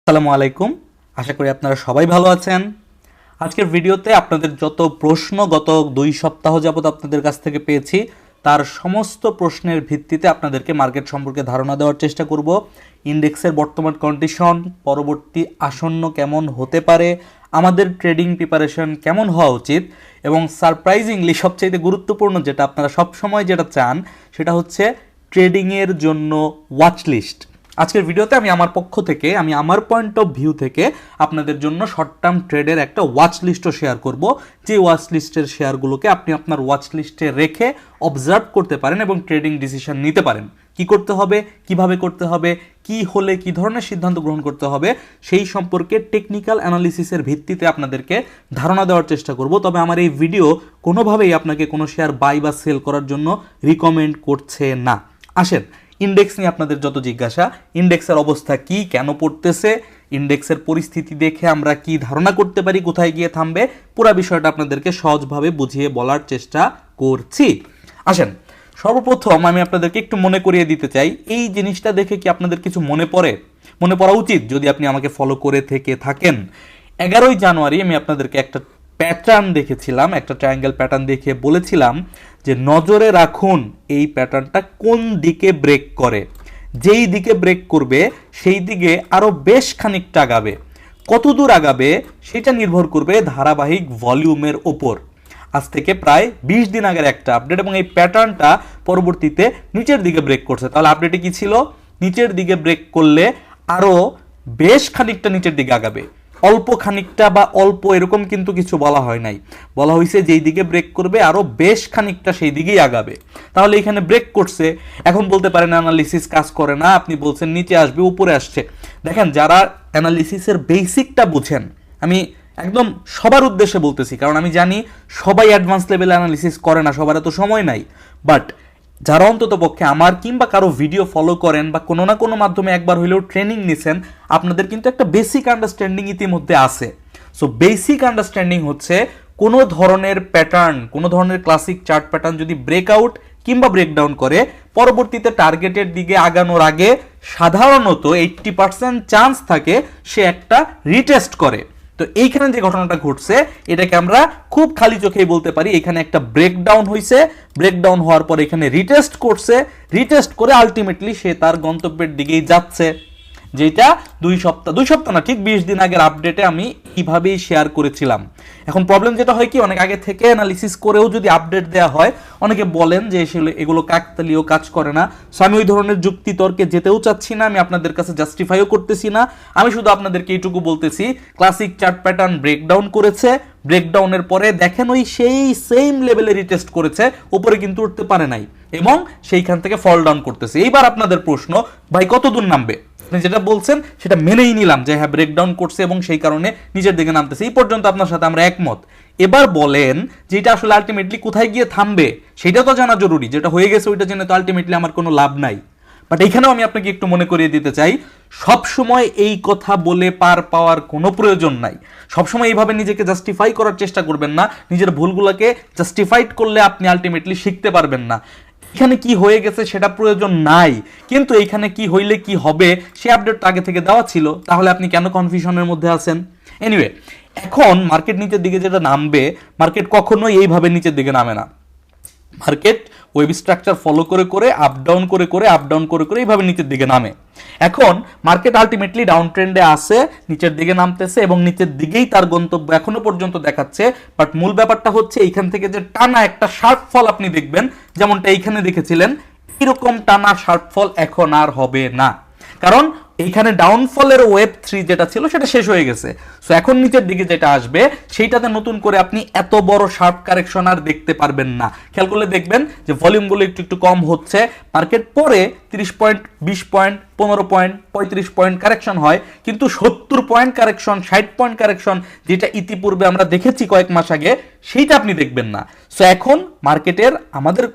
আসসালামু আলাইকুম। আশা করি আপনারা সবাই ভালো আছেন। আজকের ভিডিওতে আপনাদের যত প্রশ্ন গত 2 সপ্তাহ যাবত আপনাদের কাছ থেকে পেয়েছি তার সমস্ত প্রশ্নের ভিত্তিতে আপনাদেরকে মার্কেট সম্পর্কে ধারণা দেওয়ার চেষ্টা করব। ইন্ডেক্সের বর্তমান কন্ডিশন, পরবর্তী আসন্ন কেমন হতে পারে, আমাদের ট্রেডিং প্রিপারেশন কেমন হওয়া উচিত এবং সারপ্রাইজিংলি সবচেয়ে গুরুত্বপূর্ণ যেটা আপনারা সবসময় যেটা চান সেটা হচ্ছে ট্রেডিংয়ের জন্য ওয়াচ লিস্ট। আজকের ভিডিওতে আমি আমার পক্ষ থেকে আমার পয়েন্ট অফ ভিউ থেকে আপনাদের জন্য শর্ট টার্ম ট্রেডের একটা ওয়াচ লিস্টও শেয়ার করব, যে ওয়াচ লিস্টের শেয়ারগুলোকে আপনি আপনার ওয়াচ লিস্টে রেখে অবজার্ভ করতে পারেন এবং ট্রেডিং ডিসিশন নিতে পারেন। কি করতে হবে, কিভাবে করতে হবে, কি হলে কি ধরনের সিদ্ধান্ত গ্রহণ করতে হবে সেই সম্পর্কে টেকনিক্যাল অ্যানালিসিসের ভিত্তিতে আপনাদেরকে ধারণা দেওয়ার চেষ্টা করব। তবে আমার এই ভিডিও কোনোভাবেই আপনাকে কোনো শেয়ার বাই বা সেল করার জন্য রিকমেন্ড করছে না। আসেন, ইন্ডেক্স নিয়ে আপনাদের যত জিজ্ঞাসা, ইন্ডেক্সের অবস্থা কি, কেন পড়তেছে, ইন্ডেক্সের পরিস্থিতি দেখে আমরা কি ধারণা করতে পারি, কোথায় গিয়ে থামবে, পুরো বিষয়টা আপনাদেরকে সহজভাবে বুঝিয়ে বলার চেষ্টা করছি। আসেন, সর্বপ্রথম আমি আপনাদেরকে একটু মনে করিয়ে দিতে চাই, এই জিনিসটা দেখে কি আপনাদের কিছু মনে পড়া উচিত যদি আপনি আমাকে ফলো করে থেকে থাকেন। 11ই জানুয়ারি আমি আপনাদেরকে একটা প্যাটার্ন দেখেছিলাম, একটা ট্রায়াঙ্গেল প্যাটার্ন দেখে বলেছিলাম যে নজরে রাখুন এই প্যাটার্নটা কোন দিকে ব্রেক করে। যেই দিকে ব্রেক করবে সেই দিকে আরও বেশ খানিকটা আগাবে। কত দূর আগাবে সেটা নির্ভর করবে ধারাবাহিক ভলিউমের ওপর। আজ থেকে প্রায় 20 দিন আগের একটা আপডেট এবং এই প্যাটার্নটা পরবর্তীতে নিচের দিকে ব্রেক করছে। তাহলে আপডেটে কি ছিল? নিচের দিকে ব্রেক করলে আরও বেশ খানিকটা নিচের দিকে আগাবে। অল্প খানিকটা বা অল্প এরকম কিন্তু কিছু বলা হয় নাই, বলা হয়েছে যেই দিকে ব্রেক করবে আরও বেশ খানিকটা সেই দিকেই আগাবে। তাহলে এখানে ব্রেক করছে, এখন বলতে পারেন অ্যানালিসিস কাজ করে না, আপনি বলছেন নিচে আসবে উপরে আসছে। দেখেন, যারা অ্যানালিসিসের বেসিকটা বুঝেন, আমি একদম সবার উদ্দেশ্যে বলতেছি, কারণ আমি জানি সবাই অ্যাডভান্স লেভেল অ্যানালিসিস করে না, সবার এত সময় নাই, বাট যারা অন্তত পক্ষে আমার কিংবা কারো ভিডিও ফলো করেন বা কোনো না কোনো মাধ্যমে একবার হইলেও ট্রেনিং নিছেন, আপনাদের কিন্তু একটা বেসিক আন্ডারস্ট্যান্ডিং ইতিমধ্যে আছে। সো বেসিক আন্ডারস্ট্যান্ডিং হচ্ছে কোনো ধরনের প্যাটার্ন, কোনো ধরনের ক্লাসিক চার্ট প্যাটার্ন যদি ব্রেকআউট কিংবা ব্রেকডাউন করে পরবর্তীতে টার্গেটের দিকে আগানোর আগে সাধারণত 80% চান্স থাকে সে একটা রিটেস্ট করে। তো এইখানে যে ঘটনাটা ঘটছে এটাকে আমরা খুব খালি চোখেই বলতে পারি এখানে একটা ব্রেকডাউন হয়েছে, ব্রেকডাউন হওয়ার পর এখানে রিটেস্ট করছে, রিটেস্ট করে আলটিমেটলি সে তার গন্তব্যের দিকেই যাচ্ছে, যেটা 2 সপ্তাহ না, ঠিক 20 দিন আগের আপডেটে আমি এইভাবেই শেয়ার করেছিলাম। এখন প্রবলেম যেটা হয় কি, অনেক আগে থেকে অ্যানালিসিস করেও যদি আপডেট দেওয়া হয় অনেকে বলেন যে এগুলো কাকতালীয় কাজ করে না। সো আমি ওই ধরনের যুক্তি তর্কে যেতেও চাচ্ছি না, আমি আপনাদের কাছে জাস্টিফাইও করতেছি না। আমি শুধু আপনাদেরকে এইটুকু বলতেছি, ক্লাসিক চার্ট প্যাটার্ন ব্রেকডাউন করেছে, ব্রেকডাউনের পরে দেখেন ওই সেই সেম লেভেলে রিটেস্ট করেছে, উপরে কিন্তু উঠতে পারে নাই এবং সেইখান থেকে ফল ডাউন করতেছে। এইবার আপনাদের প্রশ্ন, ভাই কত দূর নামবে? আপনি যেটা বলছেন সেটা মেনেই নিলাম যে হ্যাঁ ব্রেকডাউন করছে এবং সেই কারণে নিচের দিকে নামতেছে, এই পর্যন্ত আপনার সাথে আমরা একমত। এবার বলেন যে এটা আসলে আলটিমেটলি কোথায় গিয়ে থামবে সেটা তো জানা জরুরি, যেটা হয়ে গেছে ওইটা জেনে তো আলটিমেটলি আমার কোনো লাভ নাই। বাট এইখানেও আমি আপনাকে একটু মনে করিয়ে দিতে চাই, সবসময় এই কথা বলে পার পাওয়ার কোনো প্রয়োজন নাই। সবসময় এইভাবে নিজেকে জাস্টিফাই করার চেষ্টা করবেন না, নিজের ভুলগুলোকে জাস্টিফাইড করলে আপনি আলটিমেটলি শিখতে পারবেন না। এখানে কি হয়ে গেছে সেটা প্রয়োজন নাই, কিন্তু এইখানে কি হইলে কি হবে সে আপডেটটা আগে থেকে দেওয়া ছিল, তাহলে আপনি কেন কনফিউশনের মধ্যে আছেন? এনিওয়ে, এখন মার্কেট নিচের দিকে যেটা নামবে, মার্কেট কখনোই এইভাবে নিচের দিকে নামে না। মার্কেট ওয়েব স্ট্রাকচার ফলো করে করে আপ ডাউন করে এইভাবে নিচের দিকে নামে। এখন মার্কেট আলটিমেটলি ডাউন ট্রেন্ডে আসে, নিচের দিকে নামতেছে এবং নিচের দিকেই তার গন্তব্য এখনো পর্যন্ত দেখাচ্ছে। বাট মূল ব্যাপারটা হচ্ছে এইখান থেকে যে টানা একটা শার্প ফল আপনি দেখবেন, যেমনটা এইখানে দেখেছিলেন, এরকম টানা শার্প ফল এখন আর হবে না, কারণ এইখানে ডাউনফলের ওয়েব 3 যেটা ছিল সেটা শেষ হয়ে গেছে। সো এখন নিচের দিকে যেটা আসবে সেইটাতে নতুন করে আপনি এত বড় শার্প কারেকশন আর দেখতে পারবেন না। খেয়াল করলে দেখবেন যে ভলিউমগুলো একটু একটু কম হচ্ছে, মার্কেট পরে 30 point, 20 point, 15 point, 35 point correction হয়, কিন্তু 70 পয়েন্ট কারেকশন, 60 পয়েন্ট কারেকশন যেটা ইতিপূর্বে আমরা দেখেছি কয়েক মাস আগে, সেইটা আপনি দেখবেন না। সো এখন মার্কেটের আমাদের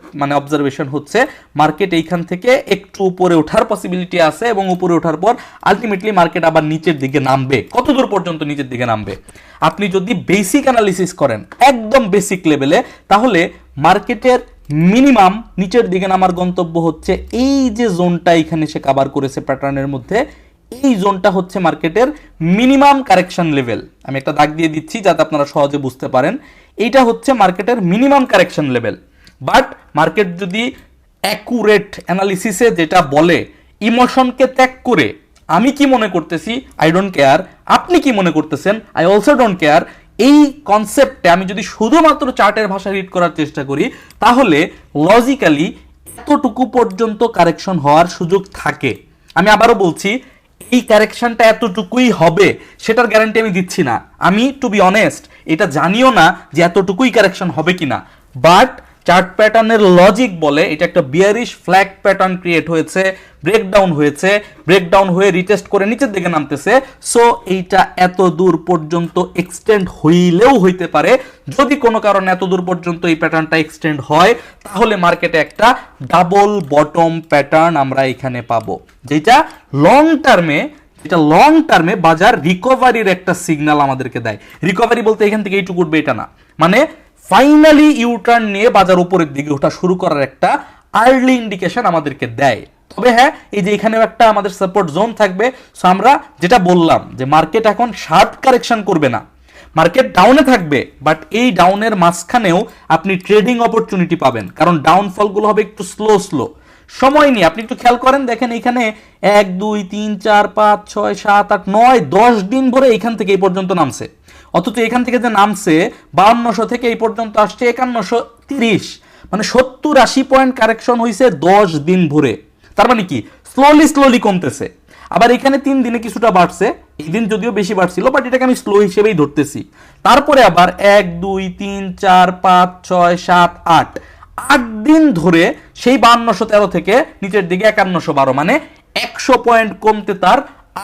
অবজারভেশন হচ্ছে মার্কেট এইখান থেকে একটু উপরে ওঠার পসিবিলিটি আছে এবং উপরে ওঠার পর আলটিমেটলি মার্কেট আবার নিচের দিকে নামবে। কত দূর পর্যন্ত নিচের দিকে নামবে? আপনি যদি বেসিক অ্যানালিসিস করেন একদম বেসিক লেভেলে, তাহলে মার্কেটের মিনিমাম নিচের দিকে নামার গন্তব্য হচ্ছে এই যে জোনটা এখানে সে কভার করেছে প্যাটার্নের মধ্যে, এই জোনটা হচ্ছে মার্কেটের মিনিমাম কারেকশন লেভেল। আমি একটা দাগ দিয়ে দিচ্ছি যাতে আপনারা সহজে বুঝতে পারেন। এইটা হচ্ছে মার্কেটের minimum correction level. But market যদি অ্যাকুরেট অ্যানালিসিসে যেটা বলে, ইমোশনকে ত্যাগ করে আমি কি মনে করতেছি আই ডোন্ট কেয়ার, আপনি কি মনে করতেছেন আই অলসো ডোন্ট কেয়ার, এই কনসেপ্টে আমি যদি শুধুমাত্র চার্টের ভাষা রিড করার চেষ্টা করি, তাহলে লজিক্যালি এতটুকু পর্যন্ত কারেকশন হওয়ার সুযোগ থাকে। আমি আবারও বলছি, এই কারেকশনটা এতটুকুই হবে সেটার গ্যারান্টি আমি দিচ্ছি না। আমি টু বি অনেস্ট এটা জানিও না যে এতটুকুই কারেকশন হবে কিনা, বাট চার্ট প্যাটার্নের লজিক বলে এটা একটা বিয়ারিশ ফ্ল্যাগ প্যাটার্ন ক্রিয়েট হয়েছে, ব্রেকডাউন হয়ে রিটেস্ট করে নিচের দিকে নামতেছে। সো এইটা এত দূর পর্যন্ত এক্সটেন্ড হইলেও হইতে পারে। যদি কোনো কারণে এত দূর পর্যন্ত এই প্যাটার্নটা এক্সটেন্ড হয়, তাহলে মার্কেটে একটা ডাবল বটম প্যাটার্ন আমরা এখানে পাবো, যেটা লং টার্মে বাজার রিকভারির একটা সিগন্যাল আমাদেরকে দেয়। রিকভারি বলতে এখান থেকে এইটুকু উঠবে এটা না, মানে ফাইনালি ইউটার্ন নিয়ে বাজার উপরের দিকে ওঠা শুরু করার একটা আর্লি ইন্ডিকেশন আমাদেরকে দেয়। তবে হ্যাঁ, এই যে এখানেও একটা আমাদের সাপোর্ট জোন থাকবে। সো আমরা যেটা বললাম যে মার্কেট এখন শার্প কারেকশন করবে না, মার্কেট ডাউনে থাকবে, বাট এই ডাউনের মাঝখানেও আপনি ট্রেডিং অপরচুনিটি পাবেন, কারণ ডাউনফলগুলো হবে একটু স্লো সময় নিয়ে। আপনি একটু খেয়াল করেন, দেখেন এখানে 1 2 3 4 5 6 7 8 9 10 দিন ধরে এখান থেকে এই পর্যন্ত নামছে, অথচ এখান থেকে যে নামছে 5200 থেকে এই পর্যন্ত আসছে 5130, মানে 70-80 পয়েন্ট কারেকশন হয়েছে 10 দিন ভরে। তার মানে কি স্লোলি কমতেছে। আবার এখানে 3 দিনে কিছুটা বাড়ছে, এই দিন যদিও বেশি বাড়ছিল, বাট এটাকে আমি স্লো হিসেবেই ধরতেছি। তারপরে আবার 1 2 3 4 5 6 7 8 দিন ধরে সেই 5213 থেকে নিচের দিকে 5112, মানে 100 পয়েন্ট কমতে তার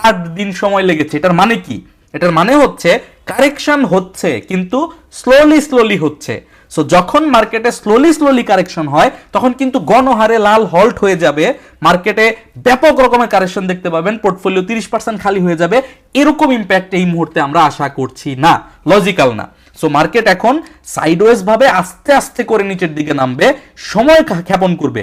8 দিন সময় লেগেছে। এটার মানে কি? এটার মানে হচ্ছে কারেকশন হচ্ছে, কিন্তু স্লোলি হচ্ছে। সো যখন মার্কেটে স্লোলি কারেকশন হয়, তখন কিন্তু গণহারে লাল হল্ট হয়ে যাবে, মার্কেটে ব্যাপক রকমের কারেকশন দেখতে পাবেন, পোর্টফোলিও 30% খালি হয়ে যাবে। এরকম ইম্প্যাক্ট এই মুহূর্তে আমরা আশা করছি না, লজিক্যাল না। সো মার্কেট এখন সাইডওয়েজ ভাবে আস্তে আস্তে করে নিচের দিকে নামবে, সময় ক্ষেপণ করবে।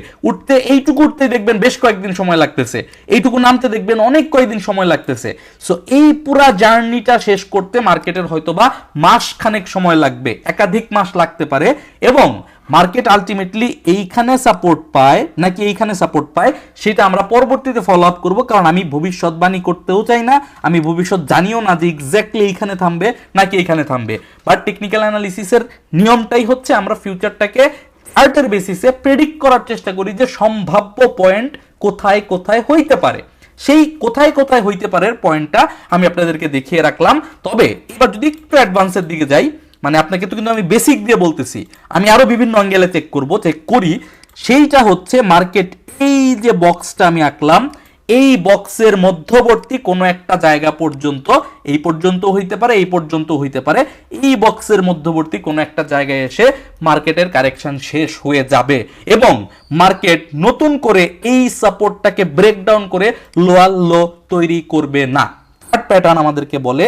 এইটুকু উঠতে দেখবেন বেশ কয়েকদিন সময় লাগতেছে, এইটুকু নামতে দেখবেন অনেক কয়েকদিন সময় লাগতেছে। সো এই পুরা জার্নিটা শেষ করতে মার্কেটের হয়তোবা মাস খানেক সময় লাগবে, একাধিক মাস লাগতে পারে। এবং মার্কেট আলটিমেটলি এইখানে সাপোর্ট পায় নাকি এইখানে সাপোর্ট পায়, সেটা আমরা পরবর্তীতে ফলো আপ করবো, কারণ আমি ভবিষ্যৎবাণী করতেও চাই না, আমি ভবিষ্যৎ জানিও না যে এক্স্যাক্টলি এইখানে থামবে নাকি এইখানে থামবে। বাট টেকনিক্যাল অ্যানালিসিসের নিয়মটাই হচ্ছে আমরা ফিউচারটাকে চার্টের বেসিসে প্রেডিক্ট করার চেষ্টা করি যে সম্ভাব্য পয়েন্ট কোথায় হইতে পারে। সেই কোথায় হইতে পারে পয়েন্টটা আমি আপনাদেরকে দেখিয়ে রাখলাম। তবে এবার যদি একটু অ্যাডভান্সের দিকে যাই, মানে আপনাকে তো কিন্তু আমি বেসিক দিয়ে বলতেছি, আমি আরো বিভিন্ন অ্যাঙ্গেলে চেক করি। সেইটা হচ্ছে মার্কেট এই যে বক্সটা আমি আঁকলাম, এই বক্সের মধ্যবর্তী কোনো একটা জায়গা পর্যন্ত, এই পর্যন্ত হইতে পারে, এই পর্যন্ত হইতে পারে, এই বক্সের মধ্যবর্তী কোনো একটা জায়গায় এসে মার্কেটের কারেকশন শেষ হয়ে যাবে এবং মার্কেট নতুন করে এই সাপোর্টটাকে ব্রেকডাউন করে লোয়ার লো তৈরি করবে না। থার্ড প্যাটার্ন আমাদেরকে বলে,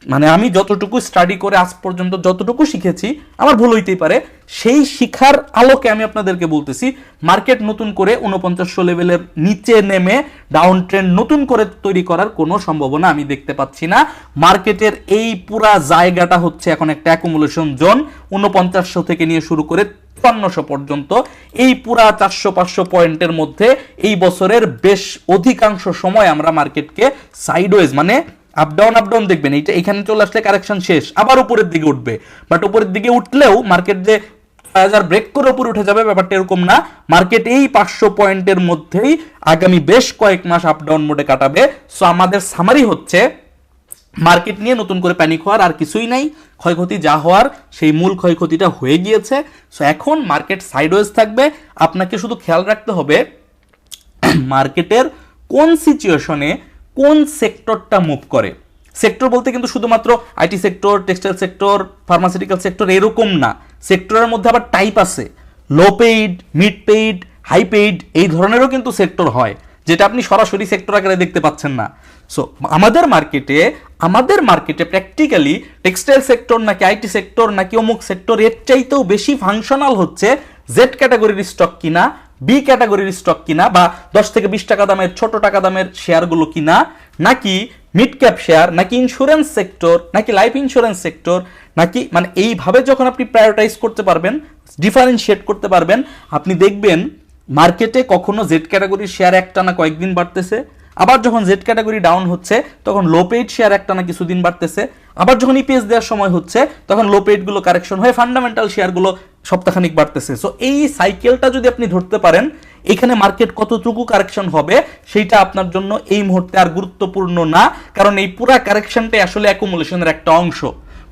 মানে আমি যতটুকু স্টাডি করে আজ পর্যন্ত যতটুকু শিখেছি, আমার ভুল হইতেই পারে, সেই শিখার আলোকে আমি আপনাদেরকে বলতেছি, মার্কেট নতুন করে 4900 লেভেলের নিচে নেমে ডাউন ট্রেন্ড নতুন করে তৈরি করার কোনো সম্ভাবনা আমি দেখতে পাচ্ছি না। মার্কেটের এই পুরা জায়গাটা হচ্ছে এখন একটা অ্যাকুমুলেশন জোন, 4900 থেকে নিয়ে শুরু করে 5300 পর্যন্ত, এই পুরা 400-500 পয়েন্টের মধ্যে এই বছরের বেশ অধিকাংশ সময় আমরা মার্কেটকে সাইডওয়েজ, মানে আপ ডাউন দেখবেন, এইটা এখানে চলে আসলে কারেকশন শেষ, আবার উপরের দিকে উঠবে। বাট উপরের দিকে উঠলেও মার্কেট যে 5000 ব্রেক করে উপরে উঠে যাবে, ব্যাপারটা এরকম না। মার্কেট এই 500 পয়েন্টের মধ্যেই আগামী বেশ কয়েক মাস আপ ডাউন মোডে কাটাবে। সো আমাদের সামারি হচ্ছে, মার্কেট নিয়ে নতুন করে প্যানিক হওয়ার আর কিছুই নাই, ক্ষয়ক্ষতি যা হওয়ার সেই মূল ক্ষয়ক্ষতিটা হয়ে গিয়েছে। সো এখন মার্কেট সাইডওয়েজ থাকবে। আপনাকে শুধু খেয়াল রাখতে হবে মার্কেটের কোন সিচুয়েশনে কোন সেক্টরটা মুভ করে। সেক্টর বলতে কিন্তু শুধুমাত্র IT sector, textile sector, pharmaceutical sector এরকম না, সেক্টরের মধ্যে আবার টাইপ আছে, low paid, mid paid, high paid, এই ধরনেরও কিন্তু সেক্টর হয়, যেটা আপনি সরাসরি সেক্টর আকারে দেখতে পাচ্ছেন না। সো আমাদের মার্কেটে প্র্যাকটিক্যালি টেক্সটাইল সেক্টর নাকি আইটি সেক্টর নাকি অমুক সেক্টর, এর চাইতেও বেশি ফাংশনাল হচ্ছে জেড ক্যাটাগরির স্টক কিনা, বি ক্যাটাগরির স্টক কিনা বা 10 থেকে 20 টাকা দামের ছোট টাকা দামের শেয়ারগুলো কিনা, নাকি মিড ক্যাপ শেয়ার, নাকি ইন্স্যুরেন্স সেক্টর, নাকি লাইফ ইন্স্যুরেন্স সেক্টর, নাকি মানে এইভাবে যখন আপনি প্রায়োরিটাইজ করতে পারবেন, ডিফারেন্সিয়েট করতে পারবেন, আপনি দেখবেন মার্কেটে কখনো জেড ক্যাটাগরির শেয়ার একটানা কয়েকদিন বাড়তেছে, আবার যখন জেড ক্যাটাগরি ডাউন হচ্ছে তখন লো পেইড শেয়ার একটানা কিছুদিন বাড়তেছে, আবার যখন ইপিএস দেওয়ার সময় হচ্ছে তখন লো পেইডগুলো কারেকশন হয়ে ফান্ডামেন্টাল শেয়ারগুলো সপ্তাহখানিক বাড়তেছে। সো এই সাইকেলটা যদি আপনি ধরতে পারেন, এখানে মার্কেট কতটুকু কারেকশন হবে সেইটা আপনার জন্য এই মুহূর্তে আর গুরুত্বপূর্ণ না, কারণ এই পুরা কারেকশনটাই আসলে অ্যাকুমুলেশনের একটা অংশ।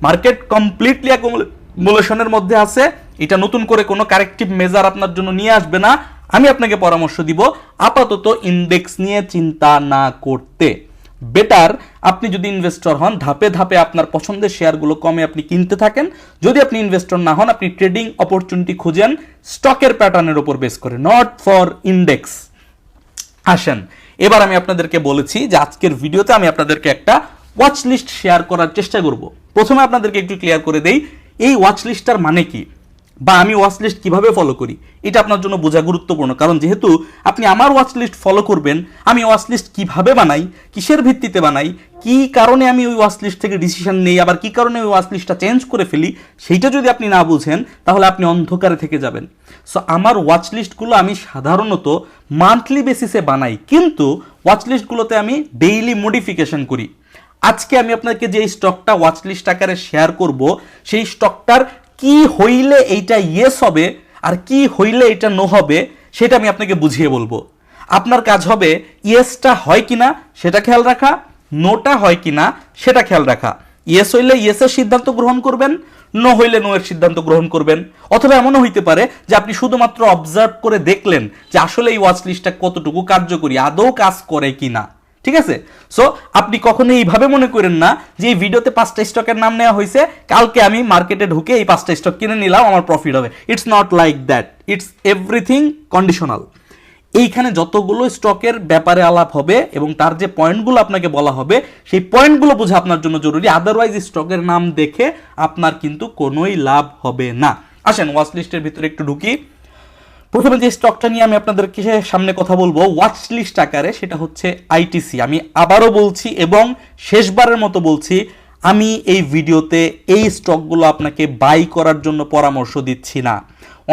মার্কেট কমপ্লিটলি অ্যাকুমুলেশনের মধ্যে আছে, এটা নতুন করে কোনো কারেক্টিভ মেজার আপনার জন্য নিয়ে আসবে না। আমি আপনাকে পরামর্শ দিব আপাতত ইন্ডেক্স নিয়ে চিন্তা না করতে। বেটার আপনি যদি ইনভেস্টর হন, ধাপে ধাপে আপনার পছন্দের শেয়ারগুলো কমে আপনি কিনতে থাকেন। যদি আপনি ইনভেস্টর না হন, আপনি ট্রেডিং অপরচুনিটি খুঁজেন স্টকের প্যাটার্নের উপর বেস করে, নট ফর ইন্ডেক্স। আসেন, এবার আমি আপনাদেরকে বলেছি যে আজকের ভিডিওতে আমি আপনাদেরকে একটা ওয়াচ লিস্ট শেয়ার করার চেষ্টা করব। প্রথমে আপনাদেরকে একটু ক্লিয়ার করে দেই এই ওয়াচ লিস্টটার মানে কি, বা আমি ওয়াচ লিস্ট কিভাবে ফলো করি, এটা আপনার জন্য বোঝা গুরুত্বপূর্ণ। কারণ যেহেতু আপনি আমার ওয়াচ লিস্ট ফলো করবেন, আমি ওয়াচ লিস্ট কিভাবে বানাই, কিসের ভিত্তিতে বানাই, কি কারণে আমি ওই ওয়াচ লিস্ট থেকে ডিসিশন নেই, আবার কি কারণে ওই ওয়াচ লিস্টটা চেঞ্জ করে ফেলি, সেইটা যদি আপনি না বুঝেন তাহলে আপনি অন্ধকারে থেকে যাবেন। সো আমার ওয়াচ লিস্টগুলো আমি সাধারণত মান্থলি বেসিসে বানাই, কিন্তু ওয়াচ লিস্টগুলোতে আমি ডেইলি মডিফিকেশন করি। আজকে আমি আপনাকে যে স্টকটা ওয়াচ লিস্ট আকারে শেয়ার করব, সেই স্টকটার কি হইলে এইটা ইয়েস হবে আর কি হইলে এটা নো হবে সেটা আমি আপনাকে বুঝিয়ে বলবো। আপনার কাজ হবে ইয়েসটা হয় কিনা সেটা খেয়াল রাখা, নোটা হয় কিনা সেটা খেয়াল রাখা। ইয়েস হইলে ইয়েসের সিদ্ধান্ত গ্রহণ করবেন, নো হইলে নো এর সিদ্ধান্ত গ্রহণ করবেন। অথবা এমনও হইতে পারে যে আপনি শুধুমাত্র অবজার্ভ করে দেখলেন যে আসলে এই ওয়াচ লিস্টটা কতটুকু কার্যকরী, আদৌ কাজ করে কিনা। ঠিক আছে? সো আপনি কখনো এইভাবে মনে করেন না যে এই ভিডিওতে 5টা স্টকের নাম নেওয়া হয়েছে, কালকে আমি মার্কেটে ঢুকে এই 5টা স্টক কিনে নিলাম, আমার প্রফিট হবে। It's not like that, it's everything conditional. এইখানে যতগুলো স্টকের ব্যাপারে আলাপ হবে এবং তার যে পয়েন্টগুলো আপনাকে বলা হবে, সেই পয়েন্টগুলো বোঝা আপনার জন্য জরুরি। আদারওয়াইজ স্টকের নাম দেখে আপনার কিন্তু কোনোই লাভ হবে না। আসেন ওয়াচ লিস্টের ভিতরে একটু ঢুকি। প্রথমে যে স্টকটা নিয়ে আমি আপনাদেরকে সামনে কথা বলবো ওয়াচ লিস্ট আকারে, সেটা হচ্ছে আইটিসি। আমি আবারও বলছি এবং শেষবারের মতো বলছি, আমি এই ভিডিওতে এই স্টকগুলো আপনাকে বাই করার জন্য পরামর্শ দিচ্ছি না।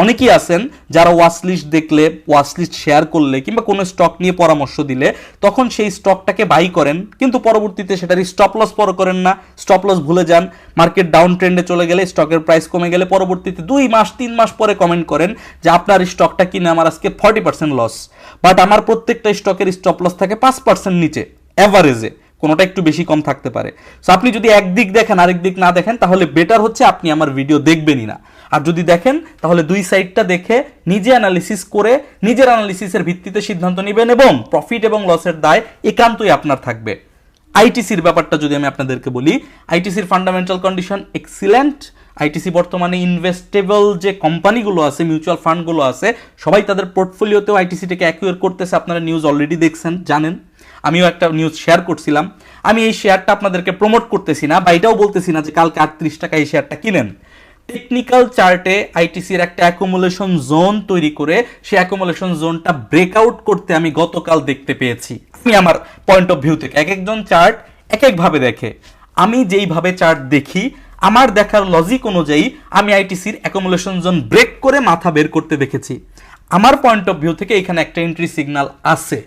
অনেকেই আছেন যারা ওয়াচ লিস্ট দেখলে, ওয়াচ লিস্ট শেয়ার করলে কিংবা কোনো স্টক নিয়ে পরামর্শ দিলে তখন সেই স্টকটাকে বাই করেন, কিন্তু পরবর্তীতে সেটার স্টপ লস পর করেন না, স্টপ লস ভুলে যান। মার্কেট ডাউন ট্রেন্ডে চলে গেলে, স্টকের প্রাইস কমে গেলে পরবর্তীতে 2 মাস 3 মাস পরে কমেন্ট করেন যে আপনার স্টকটা কিনে আমার আজকে 40% লস, বাট আমার প্রত্যেকটা স্টকের স্টপ লস থাকে 5% নিচে অ্যাভারেজে, কোনোটা একটু বেশি কম থাকতে পারে। সো আপনি যদি একদিক দেখেন আরেক দিক না দেখেন, তাহলে বেটার হচ্ছে আপনি আমার ভিডিও দেখবেনই না। আর যদি দেখেন তাহলে দুই সাইডটা দেখে নিজে অ্যানালিসিস করে নিজের অ্যানালিসিসের ভিত্তিতে সিদ্ধান্ত নেবেন এবং প্রফিট এবং লসের দায় একান্তই আপনার থাকবে। আইটিসির ব্যাপারটা যদি আমি আপনাদেরকে বলি, আইটিসির ফান্ডামেন্টাল কন্ডিশন এক্সিলেন্ট। আইটিসি বর্তমানে ইনভেস্টেবল যে কোম্পানিগুলো আছে, মিউচুয়াল ফান্ডগুলো আছে, সবাই তাদের পোর্টফোলিওতেও আইটিসিটাকে অ্যাকুয়ার করতেছে। আপনারা নিউজ অলরেডি দেখছেন, জানেন। আমিও একটা নিউজ শেয়ার করছিলাম। আমি এই শেয়ারটা আপনাদেরকে প্রমোট করতেছি না বা এটাও বলতেছি না যে কালকে 38 টাকা এই শেয়ারটা কিনেন। টেকনিক্যাল চার্টে আইটিসির একটা অ্যাকুমুলেশন জোন তৈরি করে সেই অ্যাকুমুলেশন জোনটা ব্রেকআউট করতে আমি গতকাল দেখতে পেয়েছি। আমি আমার পয়েন্ট অফ ভিউ থেকে, এক একজন চার্ট এক একভাবে দেখে, আমি যেইভাবে চার্ট দেখি আমার দেখার লজিক অনুযায়ী আমি আইটিসির অ্যাকুমুলেশন জোন ব্রেক করে মাথা বের করতে দেখেছি। আমার পয়েন্ট অফ ভিউ থেকে এখানে একটা এন্ট্রি সিগন্যাল আছে।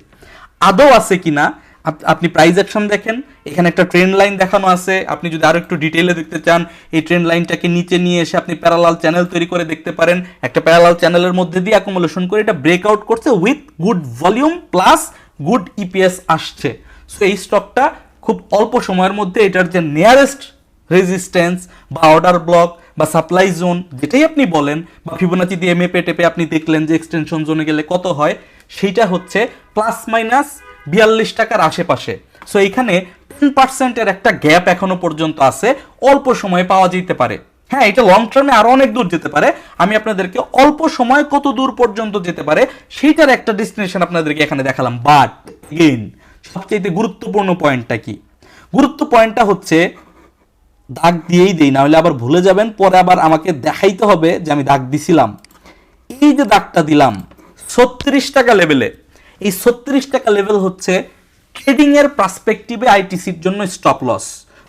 আদৌ আছে কিনা আপনি প্রাইস অ্যাকশন দেখেন, এখানে একটা ট্রেন্ড লাইন দেখানো আছে। আপনি যদি আরো একটু ডিটেইলে দেখতে চান, এই ট্রেন্ড লাইনটাকে নিচে নিয়ে এসে আপনি প্যারালাল চ্যানেল তৈরি করে দেখতে পারেন। একটা প্যারালাল চ্যানেলের মধ্যে দিয়ে অ্যাকুমুলেশন করে এটা ব্রেকআউট করছে with good volume plus good EPS আসছে। সো এই স্টকটা খুব অল্প সময়ের মধ্যে এটার যে নিয়ারেস্ট রেজিস্ট্যান্স বা অর্ডার ব্লক বা সাপ্লাই জোন যেটাই আপনি বলেন, বা ফিবোনাচি দিয়ে মেপে টেপে আপনি দেখলেন যে এক্সটেনশন জোনে গেলে কত হয়, সেইটা হচ্ছে প্লাস মাইনাস 42 টাকার আশেপাশে। সো এইখানে 10% এর একটা গ্যাপ এখনো পর্যন্ত আছে, অল্প সময়ে পাওয়া যেতে পারে। হ্যাঁ, এটা লং টার্মে আরো অনেক দূর যেতে পারে। আমি আপনাদেরকে অল্প সময় কত দূর পর্যন্ত যেতে পারে সেইটার একটা ডেস্টিনেশন আপনাদেরকে এখানে দেখালাম। বাট এগেইন সবচেয়ে গুরুত্বপূর্ণ পয়েন্টটা কি? পয়েন্টটা হচ্ছে, দাগ দিয়েই দেই, না হলে আবার ভুলে যাবেন, পরে আবার আমাকে দেখাইতে হবে যে আমি দাগ দিছিলাম। এই যে দাগটা দিলাম, 36 টাকা লেভেলে, এই 36 টাকা লেভেল হচ্ছে ট্রেডিং এর পার্সপেক্টিভে আইটিসির জন্য স্টপ লস।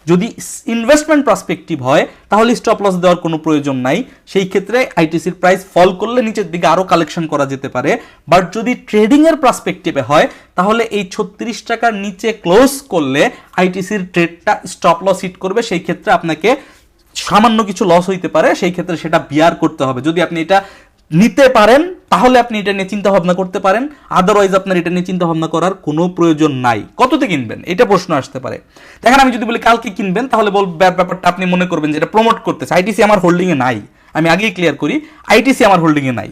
যদি ইনভেস্টমেন্ট পার্সপেক্টিভ হয় তাহলে স্টপ লস দেওয়ার কোনো প্রয়োজন নাই, সেই ক্ষেত্রে আইটিসির প্রাইস ফল করলে নিচের দিকে আরো কালেকশন করা যেতে পারে। বাট যদি ট্রেডিং এর পার্সপেক্টিভে হয় তাহলে এই 36 টাকার নিচে ক্লোজ করলে আইটিসির ট্রেডটা স্টপ লস হিট করবে, সেই ক্ষেত্রে আপনাকে সামান্য কিছু লস হইতে পারে, সেই ক্ষেত্রে সেটা বিয়ার করতে হবে। যদি আপনি এটা নিতে পারেন তাহলে আপনি এটা নিয়ে চিন্তা ভাবনা করতে পারেন, আদারওয়াইজ আপনার এটা নিয়ে চিন্তা ভাবনা করার কোনো প্রয়োজন নাই। কততে কিনবেন এটা প্রশ্ন আসতে পারে। দেখেন আমি যদি বলি কালকে কিনবেন তাহলে ব্যাপারটা আপনি মনে করবেন যে এটা প্রমোট করতেছে। আইটিসি আমার হোল্ডিংয়ে নাই, আমি আগেই ক্লিয়ার করি, আইটিসি আমার হোল্ডিংয়ে নাই।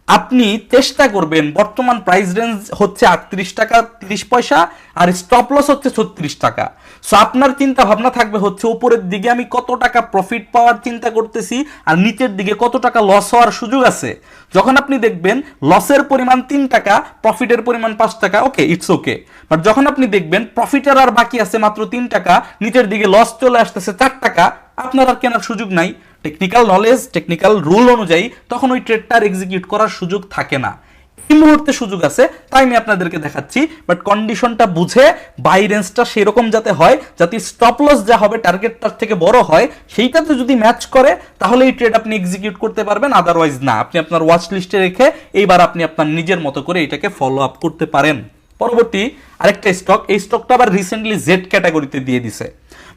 আপনি চেষ্টা করবেন, বর্তমান প্রাইস রেঞ্জ হচ্ছে 38 টাকা 30 পয়সা আর স্টপ লস হচ্ছে 36 টাকা। সো আপনার চিন্তা ভাবনা থাকবে হচ্ছে উপরের দিকে আমি কত টাকা প্রফিট পাওয়ার চিন্তা করতেছি আর নিচের দিকে কত টাকা লস হওয়ার সুযোগ আছে। যখন আপনি দেখবেন লসের পরিমাণ 3 টাকা, প্রফিটের পরিমাণ 5 টাকা, ওকে ইটস ওকে। বাট যখন আপনি দেখবেন প্রফিটের আর বাকি আছে মাত্র 3 টাকা, নিচের দিকে লস চলে আসতেছে 4 টাকা, আপনার আর কেনার সুযোগ নাই। টেকনিক্যাল নলেজ, টেকনিক্যাল রুল অনুযায়ী তখন ওই ট্রেডটা এক্সিকিউট করার সুযোগ থাকে না। এই মুহূর্তে সুযোগ আছে তাই আমি আপনাদেরকে দেখাচ্ছি, বাট কন্ডিশনটা বুঝে বাই রেঞ্জটা সেরকম যাতে হয়, যাতে স্টপ লস যা হবে টার্গেটটার থেকে বড় হয়, সেইটাতে যদি ম্যাচ করে তাহলে এই ট্রেড আপনি এক্সিকিউট করতে পারবেন, আদারওয়াইজ না। আপনি আপনার ওয়াচ লিস্টে রেখে এইবার আপনি আপনার নিজের মতো করে এটাকে ফলো আপ করতে পারেন। পরবর্তী আরেকটা স্টক, এই স্টকটা আবার রিসেন্টলি জেড ক্যাটাগরিতে দিয়ে দিছে।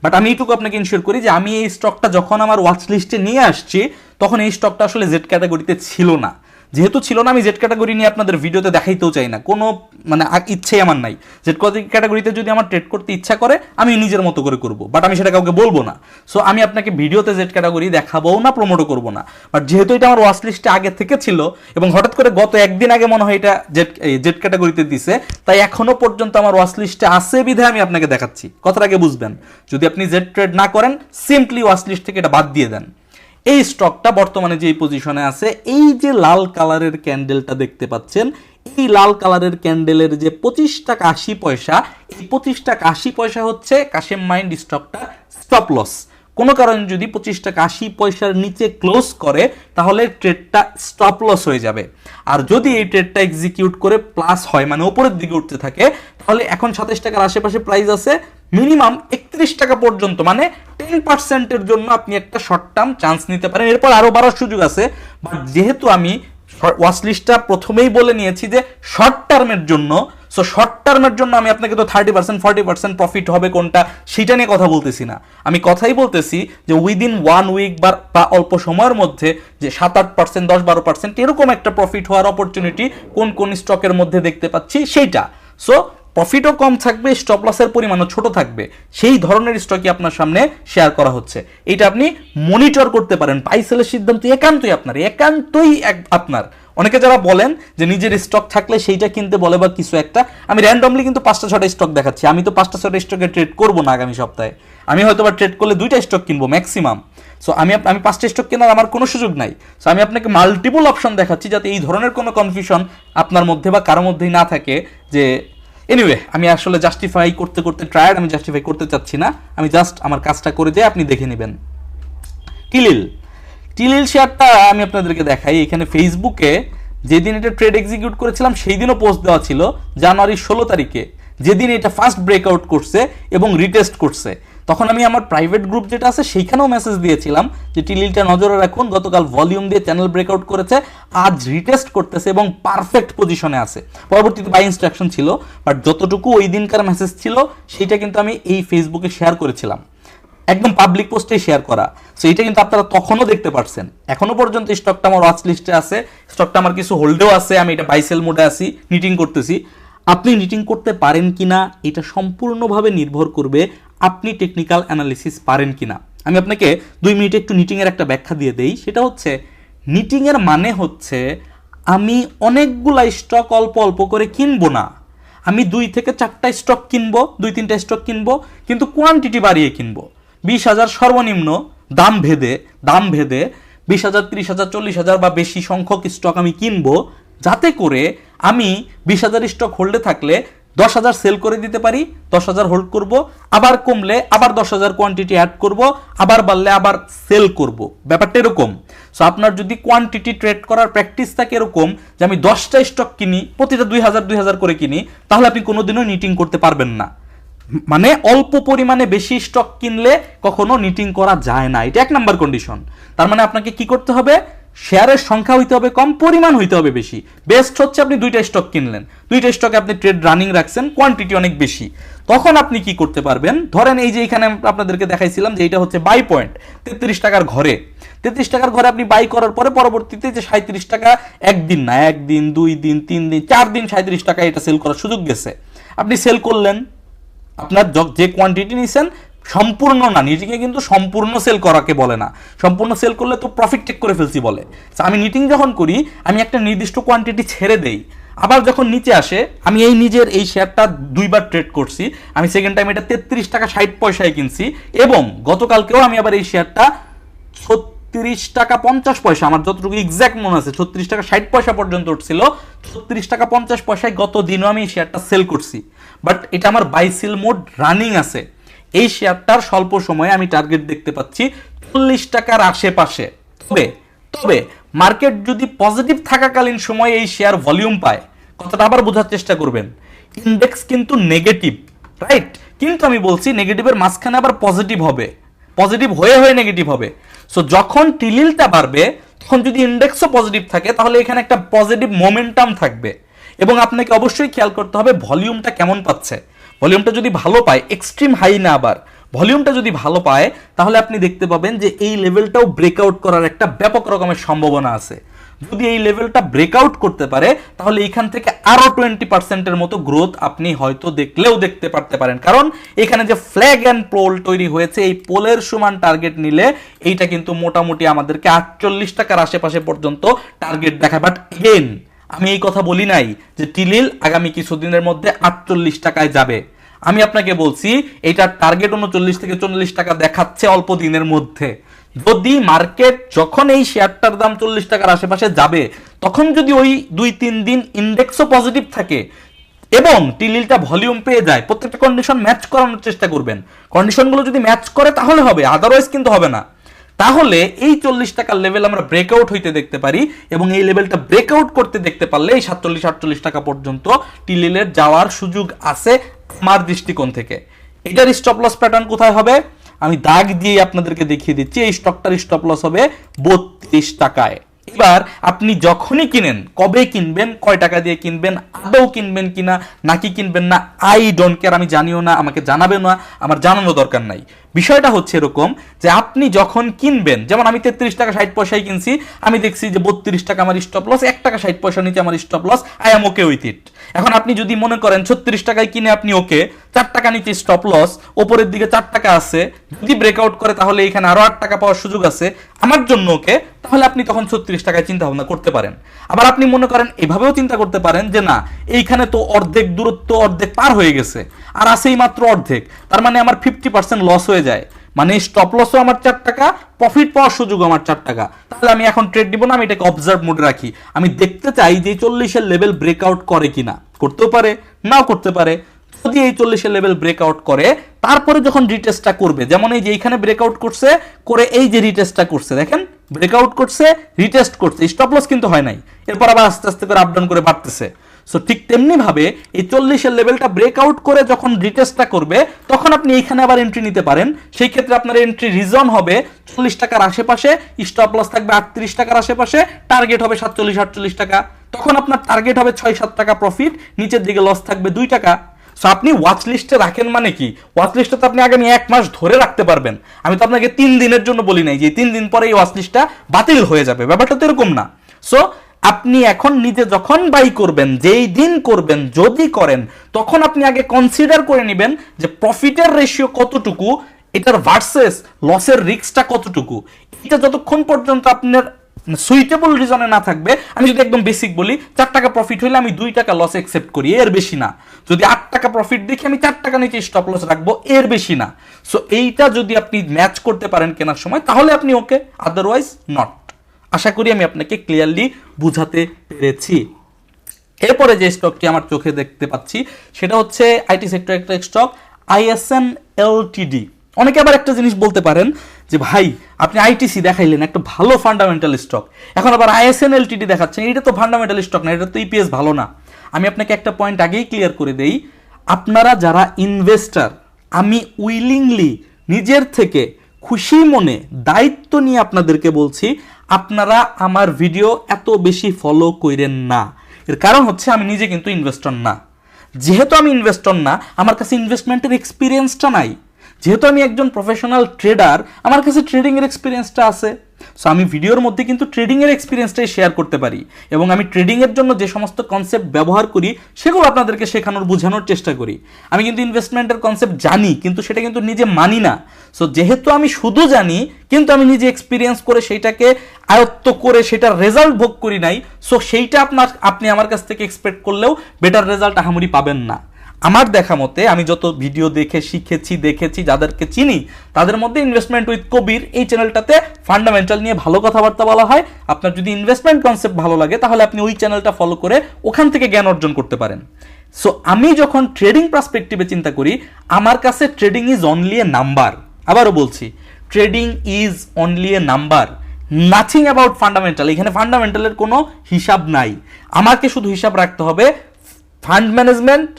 বাট আমি এইটুকু আপনাকে ইনশিওর করি যে আমি এই স্টকটা যখন আমার ওয়াচ লিস্টে নিয়ে আসছি তখন এই স্টকটা আসলে জেড ক্যাটাগরিতে ছিল না। যেহেতু ছিল না, আমি জেড ক্যাটাগরি নিয়ে আপনাদের ভিডিওতে দেখাইতেও চাই না, কোনো মানে ইচ্ছেই আমার নাই। জেড ক্যাটাগরিতে যদি আমার ট্রেড করতে ইচ্ছা করে আমি নিজের মতো করে করব, বাট আমি সেটা কাউকে বলবো না। সো আমি আপনাকে ভিডিওতে জেড ক্যাটাগরি দেখাবো না, প্রমোটও করবো না। বাট যেহেতু এটা আমার ওয়াচ লিস্টে আগে থেকে ছিল এবং হঠাৎ করে গত একদিন আগে মনে হয় এটা জেড ক্যাটাগরিতে দিছে, তাই এখনো পর্যন্ত আমার ওয়াচ লিস্টে আছে বিধায় আমি আপনাকে দেখাচ্ছি। কথার আগে বুঝবেন, যদি আপনি জেড ট্রেড না করেন সিম্পলি ওয়াচ লিস্ট থেকে এটা বাদ দিয়ে দেন। এই স্টকটা বর্তমানে যে পজিশনে আছে, এই যে লাল কালারের ক্যান্ডেলটা দেখতে পাচ্ছেন, এই লাল কালারের ক্যান্ডেলের যে 25 টাকা 80 পয়সা, এই 25 টাকা 80 পয়সা হচ্ছে কাশেম মাইন্ড স্টকটা স্টপ লস। কোনো কারণে যদি 25 টাকা 80 পয়সার নিচে ক্লোজ করে তাহলে ট্রেডটা স্টপ লস হয়ে যাবে। আর যদি এই ট্রেডটা এক্সিকিউট করে প্লাস হয়, মানে উপরের দিকে উঠতে থাকে, তাহলে এখন 27 টাকার আশেপাশে প্রাইস আছে, মিনিমাম 31 টাকা পর্যন্ত, মানে 10%-এর জন্য আপনি একটা শর্ট টার্ম চান্স নিতে পারেন। এরপর আরো বাড়ার সুযোগ আছে, বাট যেহেতু আমি ওয়াচ লিস্টটা প্রথমেই বলে নিয়েছি যে শর্ট টার্মের জন্য, সো শর্ট টার্মের জন্য আমি আপনাকে তো 30% 40% প্রফিট হবে কোনটা সেটা নিয়ে কথা বলতেছি না। আমি কথাই বলতেছি যে উইদিন 1 উইক বা অল্প সময়ের মধ্যে যে 7-8%, 10-12% এরকম একটা প্রফিট হওয়ার অপরচুনিটি কোন কোন স্টকের মধ্যে দেখতে পাচ্ছি সেইটা। সো প্রফিটও কম থাকবে, স্টপ লসের পরিমাণও ছোট থাকবে, সেই ধরনের স্টকই আপনার সামনে শেয়ার করা হচ্ছে। এটা আপনি মনিটর করতে পারেন। বাই সেলের সিদ্ধান্ত একান্তই আপনার। অনেকে যারা বলেন যে নিজের স্টক থাকলে সেইটা কিনতে বলে বা কিছু একটা, আমি র্যান্ডমলি কিন্তু 5টা-6টা স্টক দেখাচ্ছি। আমি তো 5টা-6টা স্টকে ট্রেড করবো না আগামী সপ্তাহে। আমি হয়তো বা ট্রেড করলে 2টা স্টক কিনবো ম্যাক্সিমাম। সো আমি 5টা স্টক কেনার আমার কোনো সুযোগ নাই। সো আমি আপনাকে মাল্টিপল অপশন দেখাচ্ছি যাতে এই ধরনের কোনো কনফিউশন আপনার মধ্যে বা কারোর মধ্যেই না থাকে। যে এনিওয়ে, আমি আসলে জাস্টিফাই করতে করতে টায়ার্ড, আমি জাস্টিফাই করতে চাচ্ছি না, আমি জাস্ট আমার কাজটা করে দিয়ে আপনি দেখে নেবেন। টিলিল শেয়ারটা আমি আপনাদেরকে দেখাই। এখানে ফেসবুকে যেদিন এটা ট্রেড এক্সিকিউট করেছিলাম সেই দিনও পোস্ট দেওয়া ছিল, জানুয়ারি 16 তারিখে, যেদিন এটা ফার্স্ট ব্রেকআউট করছে এবং রিটেস্ট করছে। তখন আমি আমার প্রাইভেট গ্রুপ যেটা আছে সেইখানেও মেসেজ দিয়েছিলাম যে টিলিলটা নজরে রাখুন, গতকাল ভলিউম দিয়ে চ্যানেল ব্রেকআউট করেছে, আজ রিটেস্ট করতেছে এবং পারফেক্ট পজিশনে আছে। পরবর্তীতে বাই ইনস্ট্রাকশন ছিল, বাট যতটুকু ওই দিনকার মেসেজ ছিল সেইটা কিন্তু আমি এই ফেসবুকে শেয়ার করেছিলাম, একদম পাবলিক পোস্টে শেয়ার করা। সো এটা কিন্তু আপনারা তখনও দেখতে পারছেন। এখনো পর্যন্ত স্টকটা আমার ওয়াচ লিস্টে আছে, স্টকটা আমার কিছু হোল্ডেও আছে, আমি এটা বাই সেল মোডে আছি, নিটিং করতেছি। আপনি নিটিং করতে পারেন কিনা এটা সম্পূর্ণভাবে নির্ভর করবে আপনি টেকনিক্যাল অ্যানালিসিস পারেন কিনা। আমি আপনাকে 2 মিনিটে একটু নিটিংয়ের একটা ব্যাখ্যা দিয়ে দেই। সেটা হচ্ছে, নিটিংয়ের মানে হচ্ছে আমি অনেকগুলা স্টক অল্প অল্প করে কিনবো না, আমি 2 থেকে 4টা স্টক কিনবো, 2-3টা স্টক কিনবো, কিন্তু কোয়ান্টিটি বাড়িয়ে কিনবো। 20,000 সর্বনিম্ন দাম ভেদে 20,000, 30,000, 40,000 বা বেশি সংখ্যক স্টক আমি কিনবো, যাতে করে আমি 20,000 স্টক হোল্ডে থাকলে 10,000 সেল করে দিতে পারি, 10,000 হোল্ড করব, আবার কমলে আবার 10,000 কোয়ান্টিটি অ্যাড করব, আবার বাড়লে আবার সেল করব। ব্যাপারটা এরকম। সো আপনার যদি কোয়ান্টিটি ট্রেড করার প্র্যাকটিস থাকে এরকম যে আমি 10টা স্টক কিনি, প্রতিটা 2,000 করে কিনি, তাহলে আপনি কোনোদিনও নিটিং করতে পারবেন না। মানে অল্প পরিমাণে বেশি স্টক কিনলে কখনো নিটিং করা যায় না, এটা 1 নাম্বার কন্ডিশন। তার মানে আপনাকে কি করতে হবে, শেয়ারের সংখ্যা হইতে হবে কম, পরিমাণ হইতে হবে বেশি। বেস্ট হচ্ছে আপনি 2টা স্টক কিনলেন, 2টা স্টকে আপনি ট্রেড রানিং রাখছেন, কোয়ান্টিটি অনেক বেশি, তখন আপনি কি করতে পারবেন, ধরেন এই যে এখানে আপনাদেরকে দেখাইছিলাম যে এটা হচ্ছে বাই পয়েন্ট 33 টাকার ঘরে, 33 টাকার ঘরে আপনি বাই করার পরে পরবর্তীতে যে 37 টাকা, একদিন না, 1 দিন 2 দিন 3 দিন 4 দিন 37 টাকা এটা সেল করার সুযোগ গেছে, আপনি সেল করলেন। আপনার যে কোয়ান্টিটি নিছেন সম্পূর্ণ না, নিজেকে কিন্তু সম্পূর্ণ সেল করাকে বলে না, সম্পূর্ণ সেল করলে তো প্রফিট টেক করে ফেলছি বলে। আমি নিটিং যখন করি আমি একটা নির্দিষ্ট কোয়ান্টিটি ছেড়ে দেই, আবার যখন নিচে আসে আমি এই নিজের এই শেয়ারটা 2বার ট্রেড করছি, আমি সেকেন্ড টাইম এটা 33 টাকা 60 পয়সায় কিনছি, এবং গতকালকেও আমি আবার এই শেয়ারটা 36 টাকা 50 পয়সা, আমার যতটুকু এক্সাক্ট মনে আছে 36 টাকা 60 পয়সা পর্যন্ত উঠছিল, 36 টাকা 50 পয়সায় গত দিনও আমি এই শেয়ারটা সেল করছি। বাট এটা আমার বাই সেল মোড রানিং আছে। এই শেয়ারটার স্বল্প সময়ে আমি টার্গেট দেখতে পাচ্ছি 40 টাকার আশেপাশে। তবে মার্কেট যদি পজিটিভ থাকাকালীন সময়ে এই শেয়ার ভলিউম পায়, কথাটা আবার বোঝার চেষ্টা করবেন, ইন্ডেক্স কিন্তু নেগেটিভ, রাইট? কিন্তু আমি বলছি নেগেটিভের মাঝখানে আবার পজিটিভ হবে, পজিটিভ হয়ে নেগেটিভ হবে। সো যখন টিলিলটা বাড়বে তখন যদি ইন্ডেক্সও পজিটিভ থাকে তাহলে এখানে একটা পজিটিভ মোমেন্টাম থাকবে, এবং আপনাকে অবশ্যই খেয়াল করতে হবে ভলিউমটা কেমন পাচ্ছে। ভলিউমটা যদি ভালো পায়, এক্সট্রিম হাই না, আবার ভলিউমটা যদি ভালো পায় তাহলে আপনি দেখতে পাবেন যে এই লেভেলটাও ব্রেকআউট করার একটা ব্যাপক রকমের সম্ভাবনা আছে। যদি এই লেভেলটা ব্রেকআউট করতে পারে তাহলে এখান থেকে আরো 20%-এর মতো গ্রোথ আপনি হয়তো দেখতে পারেন, কারণ এখানে যে ফ্ল্যাগ অ্যান্ড পোল তৈরি হয়েছে, এই পোলের সমান টার্গেট নিলে এইটা কিন্তু মোটামুটি আমাদেরকে 48 টাকার আশেপাশে পর্যন্ত টার্গেট দেখায়। বাট এগেইন আমি এই কথা বলি নাই যে টিলিল আগামী কিছুদিনের মধ্যে 48 টাকায় যাবে। আমি আপনাকে বলছি এইটার টার্গেট 39 থেকে 40 টাকা দেখাচ্ছে অল্প দিনের মধ্যে। যদি মার্কেট যখন এই শেয়ারটার দাম 40 টাকার আশেপাশে যাবে তখন যদি ওই 2-3 দিন ইন্ডেক্সও পজিটিভ থাকে এবং টিলিলটা ভলিউম পেয়ে যায়, প্রত্যেকটা কন্ডিশন ম্যাচ করানোর চেষ্টা করবেন। কন্ডিশনগুলো যদি ম্যাচ করে তাহলে হবে, আদারওয়াইজ কিন্তু হবে না। তাহলে এই 40 টাকার লেভেল আমরা ব্রেকআউট হইতে দেখতে পারি, এবং এই লেভেলটা ব্রেকআউট করতে দেখতে পারলে এই 47-48 টাকা পর্যন্ত টিলিলের যাওয়ার সুযোগ আছে আমার দৃষ্টিকোণ থেকে। এটার স্টপ লস প্যাটার্ন কোথায় হবে আমি দাগ দিয়ে আপনাদেরকে দেখিয়ে দিচ্ছি। এই স্টকটার স্টপ লস হবে 32 টাকায়। এবার আপনি যখনই কিনেন, কবে কিনবেন, কয় টাকা দিয়ে কিনবেন, আদৌ কিনবেন কিনা নাকি কিনবেন না, আই ডোন্ট কেয়ার, আমি জানিও না, আমাকে জানাবেন না, আমার জানানো দরকার নাই। বিষয়টা হচ্ছে এরকম যে আপনি যখন কিনবেন, যেমন আমি 33 টাকা 60 পয়সায় কিনছি, আমি দেখছি যে 32 টাকা আমার স্টপ লস, 1 টাকা 60 পয়সা নিচে আমার stop loss, I am okay with it. এখন আপনি যদি মনে করেন 36 টাকায় কিনে আপনি ওকে, 4 টাকা নিচে স্টপ লস, ওপরের দিকে 4 টাকা আছে, যদি ব্রেকআউট করে তাহলে এখানে আরো 8 টাকা পাওয়ার সুযোগ আছে আমার জন্য ওকে, তাহলে আপনি তখন 36 টাকায় চিন্তা ভাবনা করতে পারেন। আবার আপনি মনে করেন এভাবেও চিন্তা করতে পারেন যে না, এইখানে তো অর্ধেক দূরত্ব অর্ধেক পার হয়ে গেছে, আর আছেই মাত্র অর্ধেক, তার মানে আমার 50% লস হয়ে যায়, মানে স্টপ লসও আমার 4 টাকা, প্রফিট পাওয়ার সুযোগ আমার 4 টাকা, তাহলে আমি এখন ট্রেড দিব না, আমি এটাকে অবজার্ভ মোডে রাখি। আমি দেখতে চাই যে 40-এর লেভেল ব্রেকআউট করে কিনা, করতেও পারে নাও করতে পারে। যদি এই 40-এর লেভেল ব্রেকআউট করে তারপরে যখন রিটেস্টটা করবে, যেমন এই যে এইখানে ব্রেকআউট করছে করে এই যে রিটেস্টটা করছে, দেখেন ব্রেকআউট করছে, রিটেস্ট করছে, স্টপ লস কিন্তু হয় নাই, এরপর আবার আস্তে আস্তে করে আপ ডাউন করে বাড়তেছে। সো ঠিক তেমনি ভাবে এই 40-এর লেভেলটা ব্রেকআউট করে যখন রিটেস্টটা করবে তখন আপনি এইখানে আবার এন্ট্রি নিতে পারেন। সেই ক্ষেত্রে আপনার এন্ট্রি রিজন হবে 40 টাকার আশেপাশে, স্টপ লস থাকবে 38 টাকার আশেপাশে, টার্গেট হবে 47-48 টাকা, তখন আপনার টার্গেট হবে 6-7 টাকা প্রফিট, নিচের দিকে লস থাকবে 2 টাকা। সো আপনি ওয়াচ লিস্টে রাখেন মানে কি, ওয়াচ লিস্টে তো আপনি আগামী 1 মাস ধরে রাখতে পারবেন। আমি তো আপনাকে 3 দিনের জন্য বলি নাই যে 3 দিন পরে এই ওয়াচ লিস্টটা বাতিল হয়ে যাবে, ব্যাপারটা তো এরকম না। সো আপনি এখন নিজে যখন বাই করবেন, যেই দিন করবেন, যদি করেন, তখন আপনি আগে কনসিডার করে নেবেন যে প্রফিটের রেশিও কতটুকু, এটার ভার্সেস লসের রিস্কটা কতটুকু। এটা যতক্ষণ পর্যন্ত আপনার সুইটেবল রিজনে না থাকবে, আমি যদি একদম বেসিক বলি, 4 টাকা প্রফিট হইলে আমি 2 টাকা লস অ্যাকসেপ্ট করি, এর বেশি না। যদি 8 টাকা প্রফিট দেখি আমি 4 টাকা নিচে স্টপ লস রাখবো, এর বেশি না। সো এইটা যদি আপনি ম্যাচ করতে পারেন কেনার সময় তাহলে আপনি ওকে, আদারওয়াইজ নট। আশা করি আমি আপনাকে ক্লিয়ারলি বুঝাতে পেরেছি। এরপরে যে স্টকটি আমার চোখে দেখতে পাচ্ছি সেটা হচ্ছে আইটি সেক্টর একটা স্টক, আইএসএন এলটিডি। অনেকে আবার একটা জিনিস বলতে পারেন যে ভাই আপনি আইটিসি দেখাইলেন একটা ভালো ফান্ডামেন্টাল স্টক, এখন আবার আইএসএন এলটিডি দেখাচ্ছেন, এটা তো ফান্ডামেন্টাল স্টক না, এটা তো ইপিএস ভালো না। আমি আপনাকে একটা পয়েন্ট আগেই ক্লিয়ার করে দেই, আপনারা যারা ইনভেস্টার, আমি উইলিংলি নিজের থেকে খুশি মনে দায়িত্ব নিয়ে আপনাদেরকে বলছি, আপনারা আমার ভিডিও এত বেশি ফলো করেন না। এর কারণ হচ্ছে আমি নিজে কিন্তু ইনভেস্টর না। যেহেতু আমি ইনভেস্টর না, আমার কাছে ইনভেস্টমেন্টের এক্সপিরিয়েন্সটা নাই। যেহেতু আমি একজন প্রফেশনাল ট্রেডার, আমার কাছে ট্রেডিংয়ের এক্সপিরিয়েন্সটা আছে। সো আমি ভিডিওর মধ্যে কিন্তু ট্রেডিংয়ের এক্সপিরিয়েন্সটাই শেয়ার করতে পারি, এবং আমি ট্রেডিংয়ের জন্য যে সমস্ত কনসেপ্ট ব্যবহার করি সেগুলো আপনাদেরকে শেখানোর বোঝানোর চেষ্টা করি। আমি কিন্তু ইনভেস্টমেন্টের কনসেপ্ট জানি, কিন্তু সেটা কিন্তু নিজে মানি না। সো যেহেতু আমি শুধু জানি কিন্তু আমি নিজে এক্সপিরিয়েন্স করে সেইটাকে আয়ত্ত করে সেটার রেজাল্ট ভোগ করি নাই, সো সেইটা আপনি আমার কাছ থেকে এক্সপেক্ট করলেও বেটার রেজাল্ট আহামরি পাবেন না। আমার দেখা মতে আমি যত ভিডিও দেখে শিখেছি, দেখেছি, যাদেরকে চিনি, তাদের মধ্যে ইনভেস্টমেন্ট উইথ কবির এই চ্যানেলটাতে ফান্ডামেন্টাল নিয়ে ভালো কথাবার্তা বলা হয়। আপনার যদি ইনভেস্টমেন্ট কনসেপ্ট ভালো লাগে তাহলে আপনি ওই চ্যানেলটা ফলো করে ওখান থেকে জ্ঞান অর্জন করতে পারেন। সো আমি যখন ট্রেডিং পার্সপেক্টিভে চিন্তা করি, আমার কাছে trading is only a number. আবারও বলছি, trading is only a number, nothing about fundamental. এখানে ফান্ডামেন্টালের কোনো হিসাব নাই। আমাকে শুধু হিসাব রাখতে হবে ফান্ড ম্যানেজমেন্ট,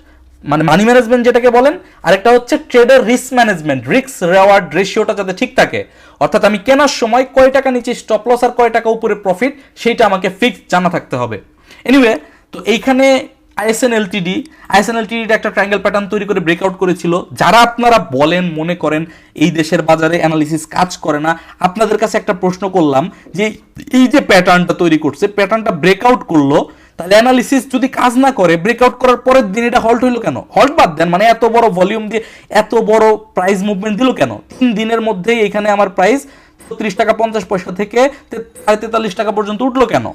মানে মানি ম্যানেজমেন্ট যেটাকে বলেন, আরেকটা হচ্ছে ট্রেডের রিস্ক ম্যানেজমেন্ট, রিস্ক রেওয়ার্ড রেশিওটা যাতে ঠিক থাকে। অর্থাৎ আমি কেনার সময় কয় টাকা নিচে স্টপ লস আর কয় টাকা উপরে প্রফিট, সেইটা আমাকে ফিক্স জানা থাকতে হবে। এনিওয়ে, তো এইখানে আইএসএন এলটিডিটা একটা ট্রায়াঙ্গেল প্যাটার্ন তৈরি করে ব্রেকআউট করেছিল। যারা আপনারা বলেন মনে করেন এই দেশের বাজারে অ্যানালিসিস কাজ করে না, আপনাদের কাছে একটা প্রশ্ন করলাম যে এই যে প্যাটার্নটা তৈরি করছে, প্যাটার্নটা ব্রেকআউট করলো, তাহলে অ্যানালিসিস যদি কাজ না করে ব্রেকআউট করার পরের দিন এটা হল্ট হইলো কেন? হল্ট বাদ দেন, মানে এত বড় ভলিউম দিয়ে এত বড় প্রাইস মুভমেন্ট দিল কেন? 3 দিনের মধ্যেই এখানে আমার প্রাইস 30 টাকা 50 পয়সা থেকে 43 টাকা পর্যন্ত উঠলো কেন?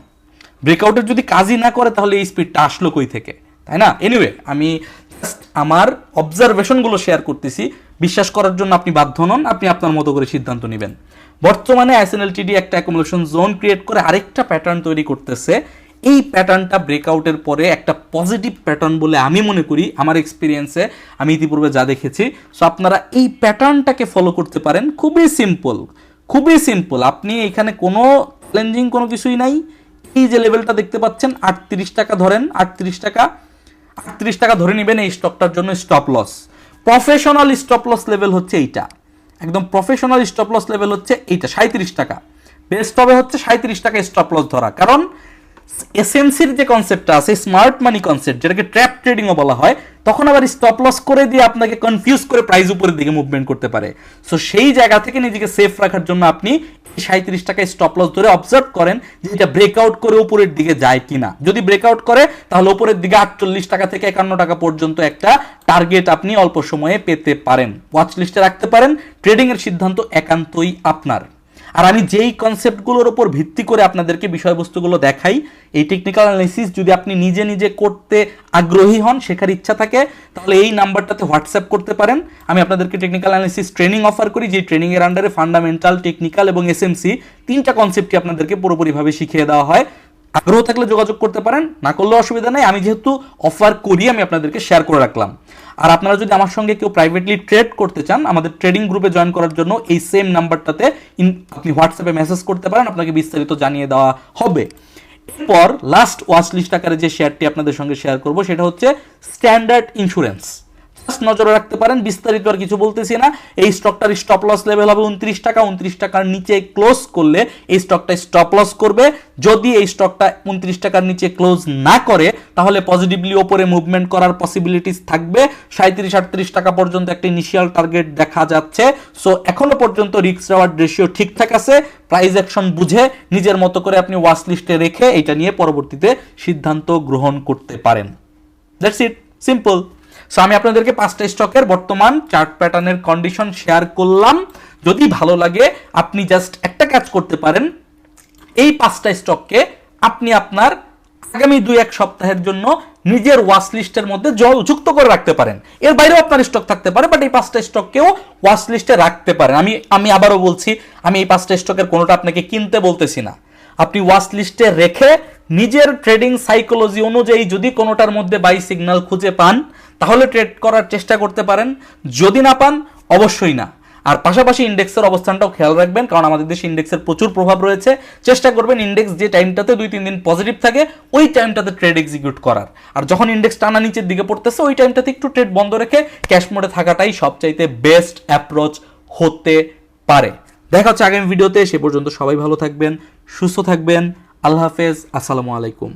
ব্রেকআউটের যদি কাজই না করে তাহলে এই স্পিডটা আসলো কই থেকে, তাই না? এনিওয়ে, আমি আমার অবজারভেশনগুলো শেয়ার করতেছি, বিশ্বাস করার জন্য আপনি বাধ্য নন, আপনি আপনার মতো করে সিদ্ধান্ত নেবেন। বর্তমানে আইএসএনএলটিডি একটা অ্যাকুমুলেশন জোন ক্রিয়েট করে আরেকটা প্যাটার্ন তৈরি করতেছে। এই প্যাটার্নটা ব্রেকআউটের পরে একটা পজিটিভ প্যাটার্ন বলে আমি মনে করি, আমার এক্সপিরিয়েন্সে আমি ইতিপূর্বে যা দেখেছি। সো আপনারা এই প্যাটার্নটাকে ফলো করতে পারেন। খুবই সিম্পল, খুবই সিম্পল। আপনি এখানে কোনো চ্যালেঞ্জিং কোনো কিছুই নাই। এই যে লেভেলটা দেখতে পাচ্ছেন 38 টাকা ধরেন, 38 টাকা ধরে নেবেন এই স্টকটার জন্য stop loss. Professional stop loss level হচ্ছে এইটা, একদম প্রফেশনাল স্টপ লস লেভেল হচ্ছে এইটা 37 টাকা। বেস্ট হবে হচ্ছে 37 টাকা স্টপ লস ধরা, কারণ এসএমসির যে কনসেপ্টটা আছে, স্মার্ট মানি কনসেপ্ট, যেটাকে ট্র্যাপ ট্রেডিংও বলা হয়, তখন আবার স্টপ লস করে দিয়ে আপনাকে কনফিউজ করে প্রাইস উপরের দিকে মুভমেন্ট করতে পারে। সো সেই জায়গা থেকে নিজেকে সেফ রাখার জন্য আপনি 37 টাকায় স্টপ লস ধরে অবজার্ভ করেন যে এটা ব্রেকআউট করে উপরের দিকে যায় কিনা। যদি ব্রেকআউট করে তাহলে উপরের দিকে 48 টাকা থেকে 51 টাকা পর্যন্ত একটা টার্গেট আপনি অল্প সময়ে পেতে পারেন, ওয়াচ লিস্টে রাখতে পারেন। ট্রেডিং এর সিদ্ধান্ত একান্তই আপনার। আর আমি যেই কনসেপ্টগুলোর উপর ভিত্তি করে আপনাদেরকে বিষয়বস্তুগুলো দেখাই, এই টেকনিক্যাল অ্যানালিসিস যদি আপনি নিজে নিজে করতে আগ্রহী হন, শেখার ইচ্ছা থাকে, তাহলে এই নাম্বারটাতে হোয়াটসঅ্যাপ করতে পারেন। আমি আপনাদেরকে টেকনিক্যাল অ্যানালিসিস ট্রেনিং অফার করি, যে ট্রেনিংয়ের আন্ডারে ফান্ডামেন্টাল, টেকনিক্যাল এবং এসএমসি 3টা কনসেপ্টই আপনাদেরকে পুরোপুরিভাবে শিখিয়ে দেওয়া হয়। আগ্রহ থাকলে যোগাযোগ করতে পারেন, না করলেও অসুবিধা নেই। আমি যেহেতু অফার করি, আমি আপনাদেরকে শেয়ার করে রাখলাম। আর আপনারা যদি আমার সঙ্গে কেউ প্রাইভেটলি ট্রেড করতে চান, আমাদের ট্রেডিং গ্রুপে জয়েন করার জন্য এই সেম নাম্বারটাতে আপনি হোয়াটসঅ্যাপে মেসেজ করতে পারেন, আপনাকে বিস্তারিত জানিয়ে দেওয়া হবে। এরপর লাস্ট ওয়াচ লিস্ট আকারে যে শেয়ারটি আপনাদের সঙ্গে শেয়ার করব সেটা হচ্ছে স্ট্যান্ডার্ড ইন্স্যুরেন্স। নজরে রাখতে পারেন, বিস্তারিত আর কিছু বলতেছি না। এই স্টকটার স্টপ লস লেভেল হবে 29 টাকা। 29 টাকার নিচে ক্লোজ করলে এই স্টকটা স্টপ লস করবে। যদি এই স্টকটা 29 টাকার নিচে ক্লোজ না করে তাহলে পজিটিভলি ওপরে মুভমেন্ট করার পসিবিলিটিস থাকবে। 37-38 টাকা পর্যন্ত একটা ইনিশিয়াল টার্গেট দেখা যাচ্ছে। সো এখনো পর্যন্ত রিস্ক রিওয়ার্ড রেশিও ঠিকঠাক আছে। প্রাইস অ্যাকশন বুঝে নিজের মতো করে আপনি ওয়াচ লিস্টে রেখে এটা নিয়ে পরবর্তীতে সিদ্ধান্ত গ্রহণ করতে পারেন। That's it, simple. সো আমি আপনাদেরকে 5টা স্টকের বর্তমান চার্ট প্যাটার্নের কন্ডিশন শেয়ার করলাম। যদি ভালো লাগে আপনি জাস্ট একটা কাজ করতে পারেন, এই 5টা স্টককে আপনি আপনার আগামী 2-1 সপ্তাহের জন্য নিজের ওয়াচ লিস্টের মধ্যে যুক্ত করে রাখতে পারেন। এর বাইরেও আপনার স্টক থাকতে পারে, বাট এই 5টা স্টককেও ওয়াচ লিস্টে রাখতে পারেন। আমি আবারও বলছি, আমি এই 5টা স্টকের কোনোটা আপনাকে কিনতে বলতেছি না। আপনি ওয়াচ লিস্টে রেখে নিজের ট্রেডিং সাইকোলজি অনুযায়ী যদি কোনোটার মধ্যে বাই সিগন্যাল খুঁজে পান তাহলে ট্রেড করার চেষ্টা করতে পারেন, যদি না পান অবশ্যই না। আর পাশাপাশি ইন্ডেক্সের অবস্থানটাও খেয়াল রাখবেন, কারণ আমাদের দেশে ইন্ডেক্সের প্রচুর প্রভাব রয়েছে। চেষ্টা করবেন ইন্ডেক্স যে টাইমটাতে 2-3 দিন পজিটিভ থাকে ওই টাইমটাতে ট্রেড এক্সিকিউট করার। আর যখন ইন্ডেক্স টানা নিচের দিকে পড়তেছে ওই টাইমটাতে একটু ট্রেড বন্ধ রেখে ক্যাশ মোডে থাকাটাই সবচাইতে বেস্ট অ্যাপ্রোচ হতে পারে। দেখা হচ্ছে আগামী ভিডিওতে, সে পর্যন্ত সবাই ভালো থাকবেন, সুস্থ থাকবেন। আল্লাহ হাফেজ, আসসালামু আলাইকুম।